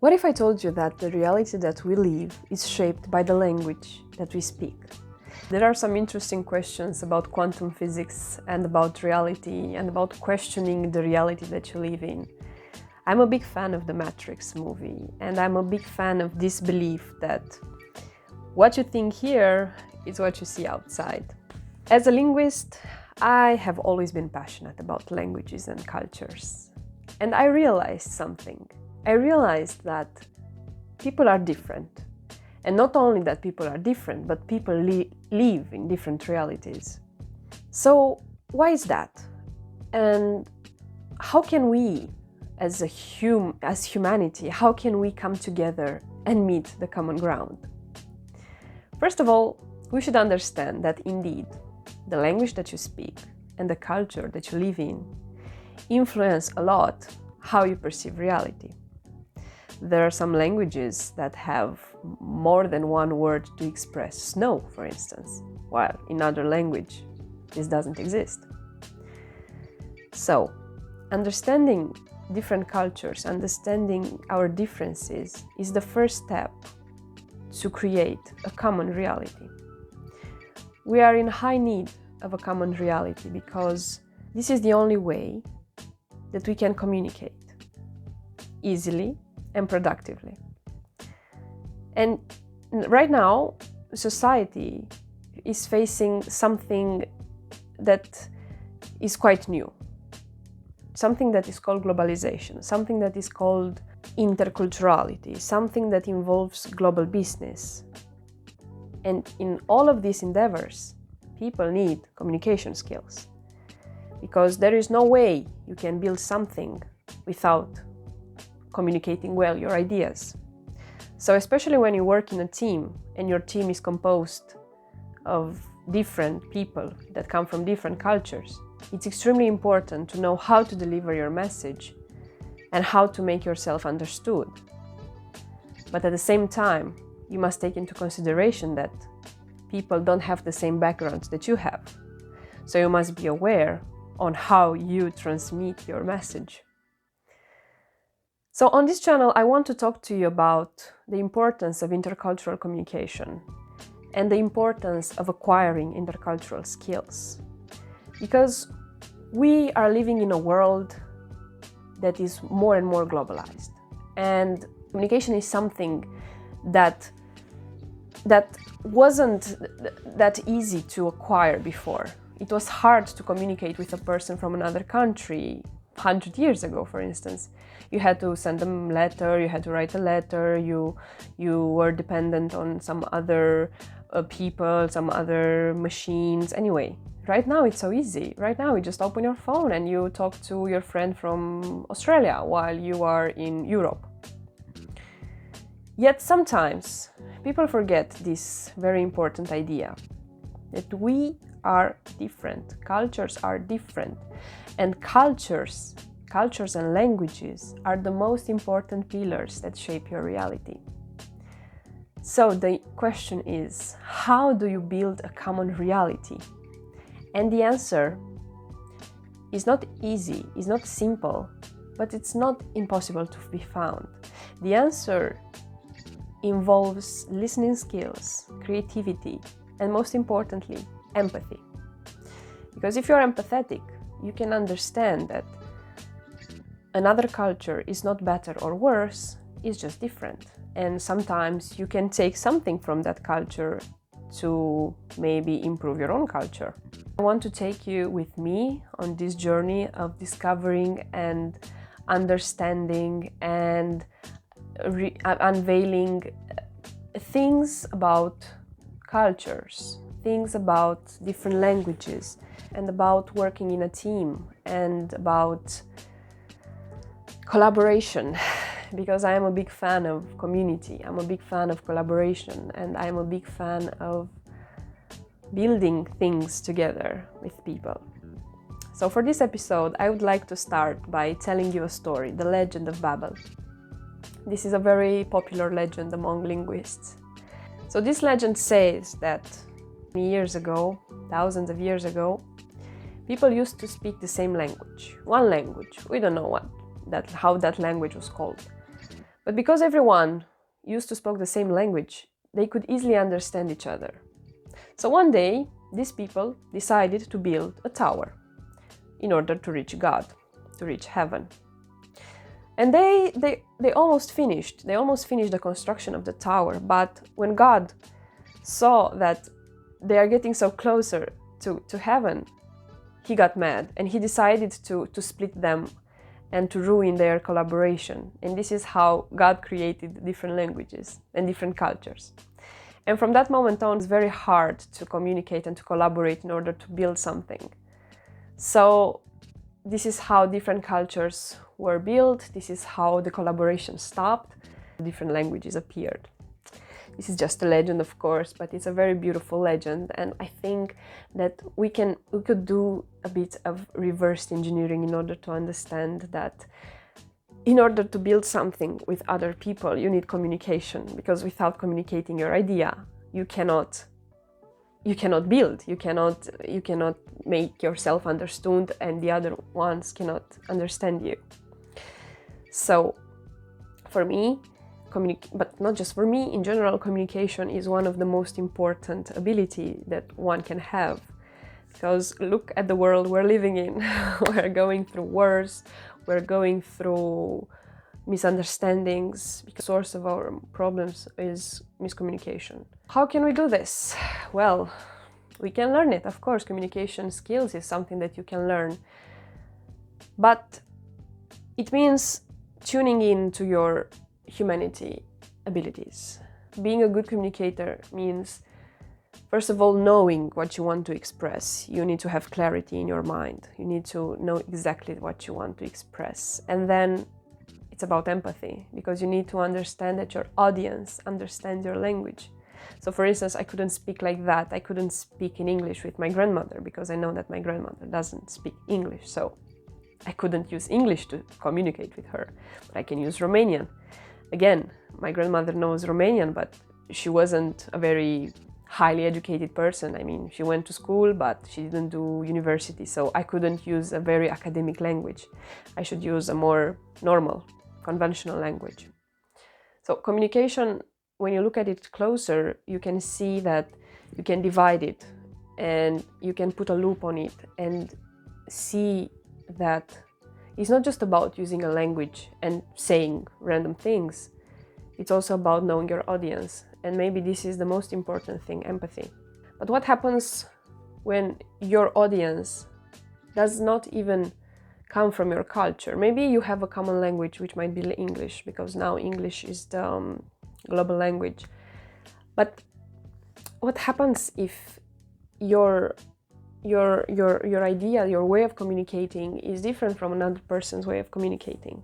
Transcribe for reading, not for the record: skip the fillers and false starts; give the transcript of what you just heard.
What if I told you that the reality that we live is shaped by the language that we speak? There are some interesting questions about quantum physics and about reality and about questioning the reality that you live in. I'm a big fan of the Matrix movie, and I'm a big fan of this belief that what you think here is what you see outside. As a linguist, I have always been passionate about languages and cultures. And I realized something. I realized that people are different. And not only that people are different, but people live in different realities. So why is that? And how can we, as humanity, how can we come together and meet the common ground? First of all, we should understand that indeed, the language that you speak and the culture that you live in influence a lot how you perceive reality. There are some languages that have more than one word to express snow, for instance, while in other language this doesn't exist. So, understanding different cultures, understanding our differences is the first step to create a common reality. We are in high need of a common reality because this is the only way that we can communicate easily and productively. And right now, society is facing something that is quite new. Something that is called globalization, something that is called interculturality, something that involves global business. And in all of these endeavors, people need communication skills. Because there is no way you can build something without communicating well your ideas. So especially when you work in a team and your team is composed of different people that come from different cultures, it's extremely important to know how to deliver your message and how to make yourself understood. But at the same time, you must take into consideration that people don't have the same backgrounds that you have. So you must be aware on how you transmit your message. So on this channel, I want to talk to you about the importance of intercultural communication and the importance of acquiring intercultural skills. Because we are living in a world that is more and more globalized. And communication is something that wasn't that easy to acquire before. It was hard to communicate with a person from another country 100 years ago, for instance. You had to send them a letter, you had to write a letter, you were dependent on some other people, some other machines. Anyway, right now it's so easy. Right now you just open your phone and you talk to your friend from Australia while you are in Europe. Yet sometimes people forget this very important idea, that we are different, cultures are different, and cultures and languages are the most important pillars that shape your reality. So the question is, how do you build a common reality? And the answer is not easy, is not simple, but it's not impossible to be found. The answer involves listening skills, creativity, and most importantly, empathy. Because if you're empathetic, you can understand that another culture is not better or worse, it's just different. And sometimes you can take something from that culture to maybe improve your own culture. I want to take you with me on this journey of discovering and understanding and unveiling things about cultures, things about different languages, and about working in a team, and about collaboration, because I am a big fan of community, I'm a big fan of collaboration, and I'm a big fan of building things together with people. So for this episode, I would like to start by telling you a story, the legend of Babel. This is a very popular legend among linguists. So this legend says that many years ago, thousands of years ago, people used to speak the same language, one language. We don't know how that language was called. But because everyone used to speak the same language, they could easily understand each other. So one day, these people decided to build a tower in order to reach God, to reach heaven. And they almost finished. They almost finished the construction of the tower. But when God saw that they are getting so closer to heaven, he got mad and he decided to split them and to ruin their collaboration. And this is how God created different languages and different cultures. And from that moment on, it's very hard to communicate and to collaborate in order to build something. So this is how different cultures were built. This is how the collaboration stopped. Different languages appeared. This is just a legend, of course, but it's a very beautiful legend. And I think that we could do a bit of reverse engineering in order to understand that in order to build something with other people, you need communication, because without communicating your idea, you cannot build, you cannot make yourself understood, and the other ones cannot understand you. So for me, but not just for me, in general, communication is one of the most important ability that one can have. Because look at the world we're living in. We're going through wars, we're going through misunderstandings. The source of our problems is miscommunication. How can we do this? Well, we can learn it. Of course, communication skills is something that you can learn. But it means tuning in to your humanity abilities. Being a good communicator means, first of all, knowing what you want to express. You need to have clarity in your mind. You need to know exactly what you want to express. And then it's about empathy, because you need to understand that your audience understands your language. So for instance, I couldn't speak like that. I couldn't speak in English with my grandmother because I know that my grandmother doesn't speak English. So I couldn't use English to communicate with her, but I can use Romanian. Again, my grandmother knows Romanian, but she wasn't a very highly educated person. I mean, she went to school, but she didn't do university, so I couldn't use a very academic language. I should use a more normal, conventional language. So communication, when you look at it closer, you can see that you can divide it and you can put a loop on it and see that it's not just about using a language and saying random things. It's also about knowing your audience. And maybe this is the most important thing, empathy. But what happens when your audience does not even come from your culture? Maybe you have a common language, which might be English, because now English is the global language. But what happens if your idea, your way of communicating is different from another person's way of communicating?